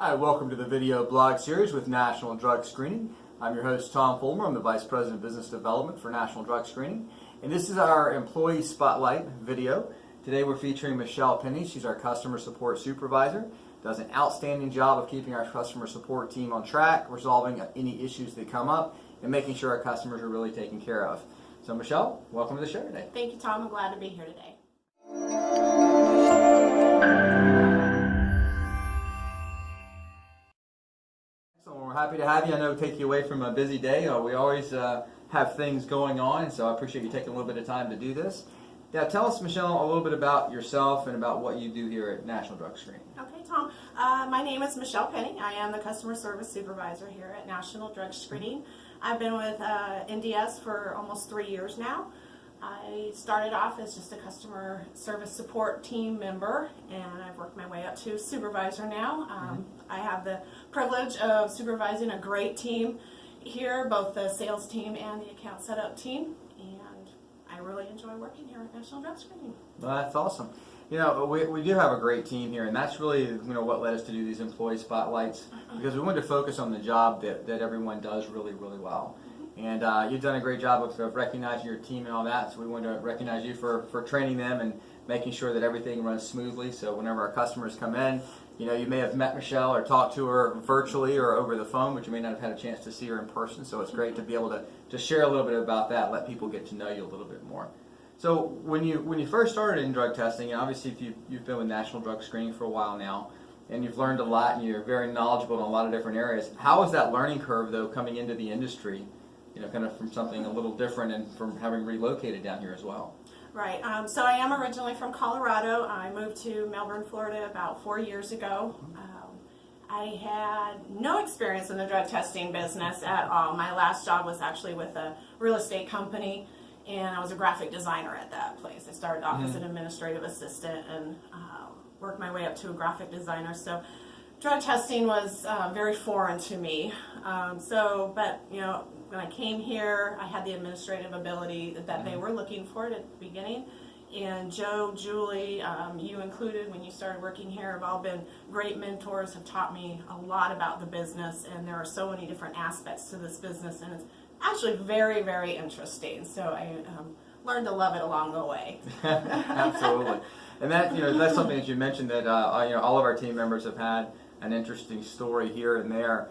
Hi, welcome to the video blog series with National Drug Screening. I'm your host, Tom Fulmer. I'm the Vice President of Business Development for National Drug Screening. And this is our Employee Spotlight video. Today we're featuring Michelle Penny. She's our Customer Support Supervisor. Does an outstanding job of keeping our customer support team on track, resolving any issues that come up, and making sure our customers are really taken care of. So Michelle, welcome to the show today. Thank you, Tom. I'm glad to be here today. So we're happy to have you. I know take you away from a busy day. We always have things going on, so I appreciate you taking a little bit of time to do this. Yeah, tell us, Michelle, a little bit about yourself and about what you do here at National Drug Screening. Okay, Tom. My name is Michelle Penny. I am the Customer Service Supervisor here at National Drug Screening. I've been with NDS for almost 3 years now. I started off as just a customer service support team member, and I've worked my way up to supervisor now. I have the privilege of supervising a great team here, both the sales team and the account setup team, and I really enjoy working here at National Drug Screening. Well, that's awesome. You know, we do have a great team here, and that's really what led us to do these employee spotlights, because we wanted to focus on the job that everyone does really, really well. And you've done a great job of recognizing your team and all that, so we wanted to recognize you for training them and making sure that everything runs smoothly. So whenever our customers come in, you may have met Michelle or talked to her virtually or over the phone, but you may not have had a chance to see her in person. So it's great to be able to share a little bit about that, let people get to know you a little bit more. So when you first started in drug testing, and obviously if you've been with National Drug Screening for a while now, and you've learned a lot and you're very knowledgeable in a lot of different areas, how was that learning curve though coming into the industry? Kind of from something a little different and from having relocated down here as well. Right. So I am originally from Colorado. I moved to Melbourne, Florida about 4 years ago. I had no experience in the drug testing business at all. My last job was actually with a real estate company, and I was a graphic designer at that place. I started off as an administrative assistant and worked my way up to a graphic designer. So drug testing was very foreign to me. But when I came here, I had the administrative ability that they were looking for at the beginning. And Joe, Julie, you included when you started working here, have all been great mentors, have taught me a lot about the business, and there are so many different aspects to this business, and it's actually very, very interesting. So I learned to love it along the way. Absolutely. And that that's something that you mentioned that all of our team members have had an interesting story here and there.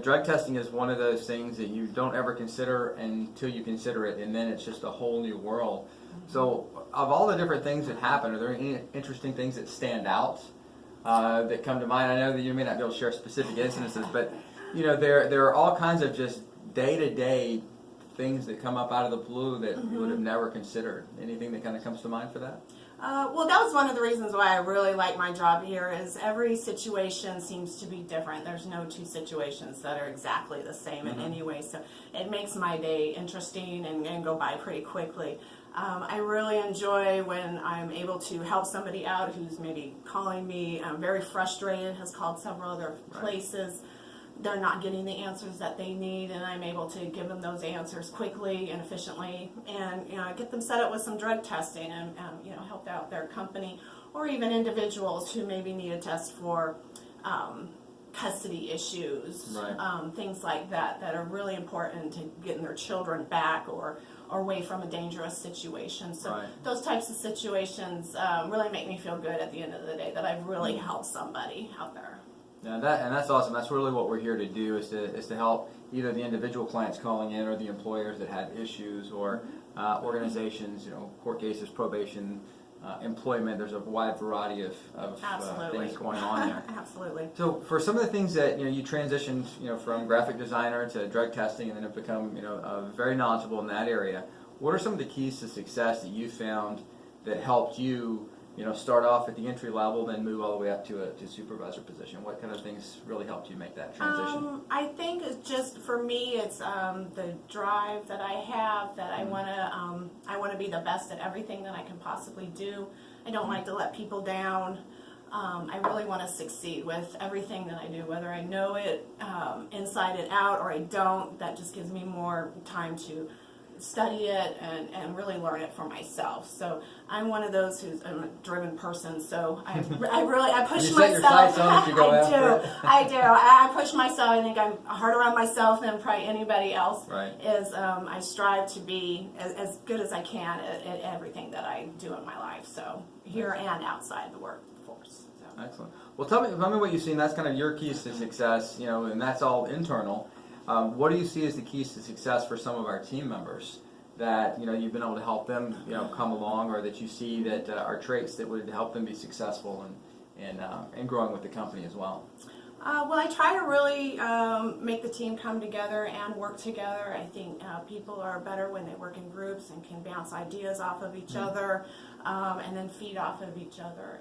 Drug testing is one of those things that you don't ever consider until you consider it, and then it's just a whole new world. So, of all the different things that happen, are there any interesting things that stand out that come to mind? I know that you may not be able to share specific instances, but there are all kinds of just day-to-day things that come up out of the blue that you would have never considered. Anything that kind of comes to mind for that? Well, that was one of the reasons why I really like my job here, is every situation seems to be different. There's no two situations that are exactly the same in any way, so it makes my day interesting and go by pretty quickly. I really enjoy when I'm able to help somebody out who's maybe calling me very frustrated, has called several other places. They're not getting the answers that they need, and I'm able to give them those answers quickly and efficiently, and get them set up with some drug testing and help out their company or even individuals who maybe need a test for custody issues, things like that are really important to getting their children back or away from a dangerous situation. So those types of situations really make me feel good at the end of the day that I've really helped somebody out there. Yeah, that's awesome. That's really what we're here to do, is to help either the individual clients calling in or the employers that have issues, or organizations, court cases, probation, employment. There's a wide variety of things going on there. Absolutely. So for some of the things that you transitioned from graphic designer to drug testing, and then have become very knowledgeable in that area, what are some of the keys to success that you found that helped you start off at the entry level, then move all the way up to a supervisor position? What kind of things really helped you make that transition? I think it's just, for me, it's the drive that I have, that I want to be the best at everything that I can possibly do. I don't like to let people down. I really want to succeed with everything that I do, whether I know it inside and out or I don't. That just gives me more time to study it and really learn it for myself. So I'm one of those I'm a driven person. So I push You set your sights myself. on it, you go after it. I do. I push myself. I think I'm harder on myself than probably anybody else. Right. I strive to be as good as I can at everything that I do in my life. So here and outside the workforce. So. Excellent. Well, tell me what you've seen. That's kind of your keys to success, and that's all internal. What do you see as the keys to success for some of our team members that you've been able to help them come along, or that you see that are traits that would help them be successful and growing with the company as well? Well, I try to really make the team come together and work together. I think people are better when they work in groups and can bounce ideas off of each other and then feed off of each other.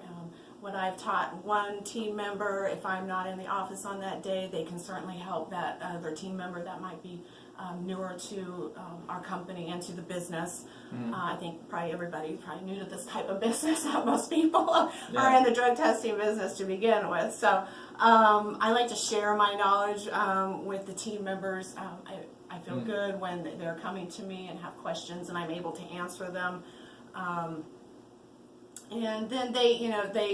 What I've taught one team member, if I'm not in the office on that day, they can certainly help that other team member that might be newer to our company and to the business. I think probably everybody new to this type of business. Most people are in the drug testing business to begin with. So I like to share my knowledge with the team members. I feel good when they're coming to me and have questions and I'm able to answer them. And then they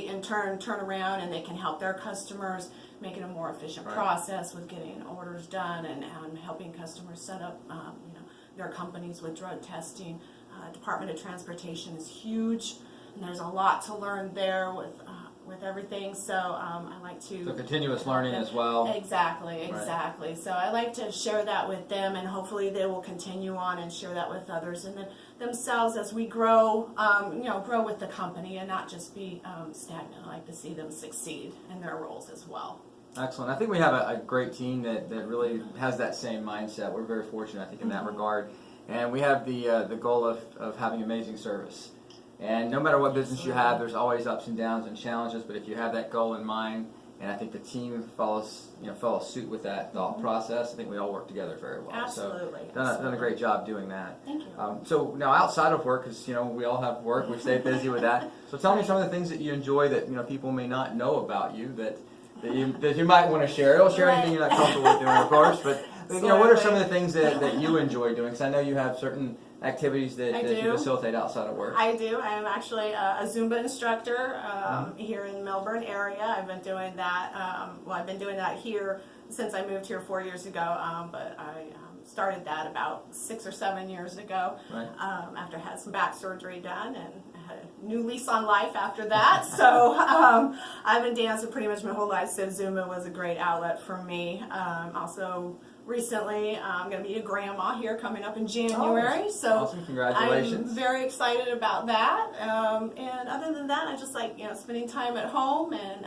in turn turn around and they can help their customers, making a more efficient process with getting orders done and helping customers set up their companies with drug testing. Department of Transportation is huge, and there's a lot to learn there with everything. So I like to continuous learning as well. Exactly. Right. So I like to share that with them, and hopefully they will continue on and share that with others, and then themselves as we grow, grow with the company and not just be stagnant. I like to see them succeed in their roles as well. Excellent. I think we have a great team that really has that same mindset. We're very fortunate, I think, in that regard. And we have the goal of having amazing service. And no matter what business you have, there's always ups and downs and challenges. But if you have that goal in mind, and I think the team follows suit with that thought process, I think we all work together very well. Absolutely. So done a great job doing that. Thank you. So now outside of work, because we all have work, we stay busy with that. So tell me some of the things that you enjoy that people may not know about you that you might want to share. Don't share anything you're not comfortable with doing, of course. But what are some of the things that you enjoy doing? Because I know you have certain activities that you facilitate outside of work. I do. I am actually a Zumba instructor here in Melbourne area. I've been doing that. I've been doing that here since I moved here 4 years ago. But I started that about 6 or 7 years ago after I had some back surgery done and had a new lease on life after that. So I've been dancing pretty much my whole life. So Zumba was a great outlet for me. Also, recently, I'm going to be a grandma here coming up in January. So awesome. Congratulations. I'm very excited about that. And other than that, I just like spending time at home and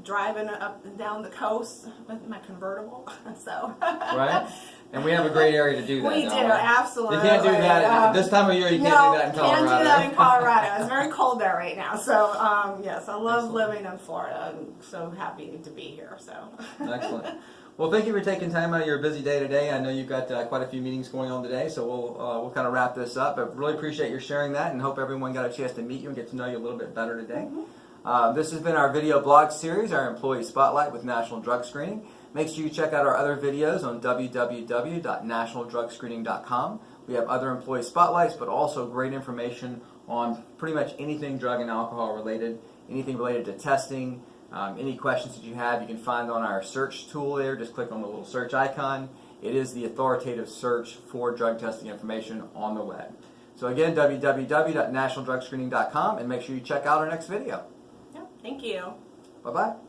driving up and down the coast with my convertible. So right. And we have a great area to do that. We do, absolutely. You can't do that this time of year. You can't do that in Colorado. Can't do that in Colorado. It's very cold there right now. So yes, I love living in Florida. I'm so happy to be here. So excellent. Well, thank you for taking time out of your busy day today. I know you've got quite a few meetings going on today, so we'll kind of wrap this up. I really appreciate your sharing that, and hope everyone got a chance to meet you and get to know you a little bit better today. This has been our video blog series, our Employee Spotlight with National Drug Screening. Make sure you check out our other videos on www.nationaldrugscreening.com. We have other employee spotlights, but also great information on pretty much anything drug and alcohol related, anything related to testing. Any questions that you have, you can find on our search tool there. Just click on the little search icon. It is the authoritative search for drug testing information on the web. So again, www.nationaldrugscreening.com, and make sure you check out our next video. Yeah, thank you. Bye-bye.